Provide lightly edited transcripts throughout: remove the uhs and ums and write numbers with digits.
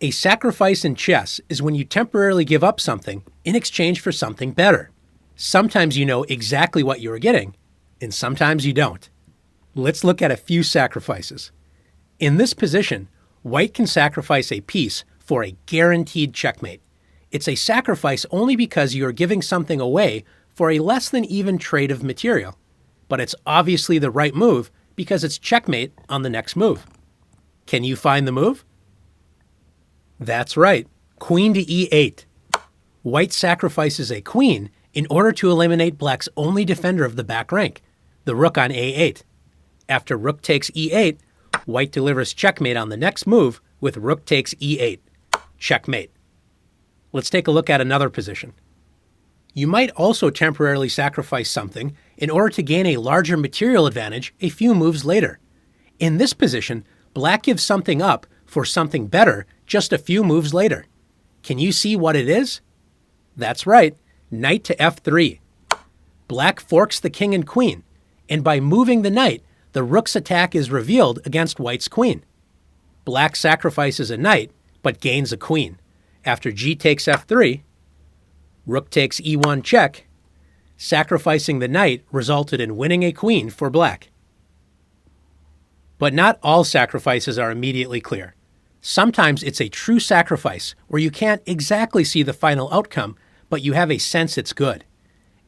A sacrifice in chess is when you temporarily give up something in exchange for something better. Sometimes you know exactly what you are getting, and sometimes you don't. Let's look at a few sacrifices. In this position, white can sacrifice a piece for a guaranteed checkmate. It's a sacrifice only because you are giving something away for a less than even trade of material. But it's obviously the right move because it's checkmate on the next move. Can you find the move? That's right, queen to e8. White sacrifices a queen in order to eliminate black's only defender of the back rank, the rook on a8. After rook takes e8, white delivers checkmate on the next move with rook takes e8. Checkmate. Let's take a look at another position. You might also temporarily sacrifice something in order to gain a larger material advantage a few moves later. In this position, black gives something up for something better just a few moves later. Can you see what it is? That's right, knight to f3. Black forks the king and queen, and by moving the knight, the rook's attack is revealed against white's queen. Black sacrifices a knight, but gains a queen. After g takes f3, rook takes e1 check. Sacrificing the knight resulted in winning a queen for black. But not all sacrifices are immediately clear. Sometimes it's a true sacrifice where you can't exactly see the final outcome, but you have a sense it's good.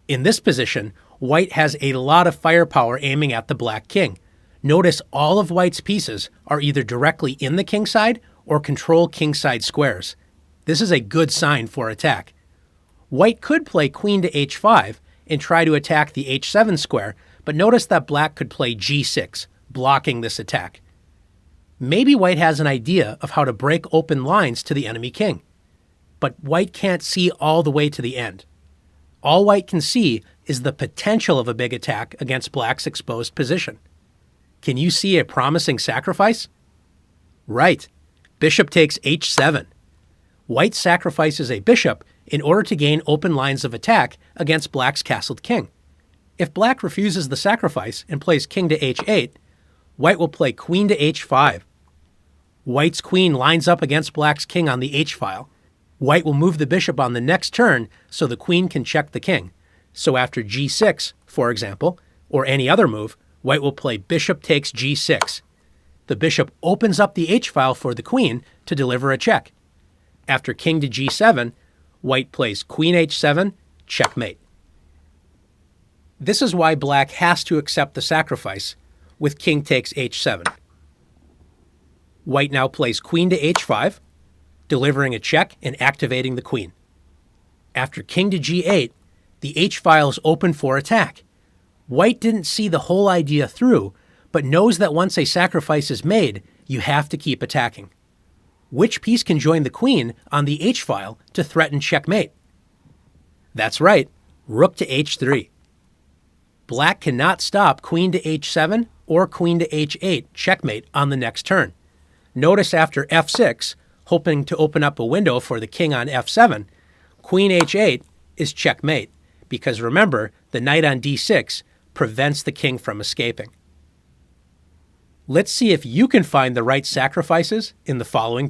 In this position, white has a lot of firepower aiming at the black king. Notice all of white's pieces are either directly in the king side or control king side squares. This is a good sign for attack. White could play queen to h5 and try to attack the h7 square, but notice that black could play g6, blocking this attack. Maybe white has an idea of how to break open lines to the enemy king, but white can't see all the way to the end. All white can see is the potential of a big attack against black's exposed position. Can you see a promising sacrifice? Right, bishop takes h7. White sacrifices a bishop in order to gain open lines of attack against black's castled king. If black refuses the sacrifice and plays king to h8, white will play queen to h5. White's queen lines up against black's king on the h-file. White will move the bishop on the next turn so the queen can check the king. So after g6, for example, or any other move, white will play bishop takes g6. The bishop opens up the h-file for the queen to deliver a check. After king to g7, white plays queen h7, checkmate. This is why black has to accept the sacrifice with king takes h7. White now plays queen to h5, delivering a check and activating the queen. After king to g8, the h-file is open for attack. White didn't see the whole idea through, but knows that once a sacrifice is made, you have to keep attacking. Which piece can join the queen on the h-file to threaten checkmate? That's right, rook to h3. Black cannot stop queen to h7 or queen to h8 checkmate on the next turn. Notice after f6, hoping to open up a window for the king on f7, queen h8 is checkmate, because remember, the knight on d6 prevents the king from escaping. Let's see if you can find the right sacrifices in the following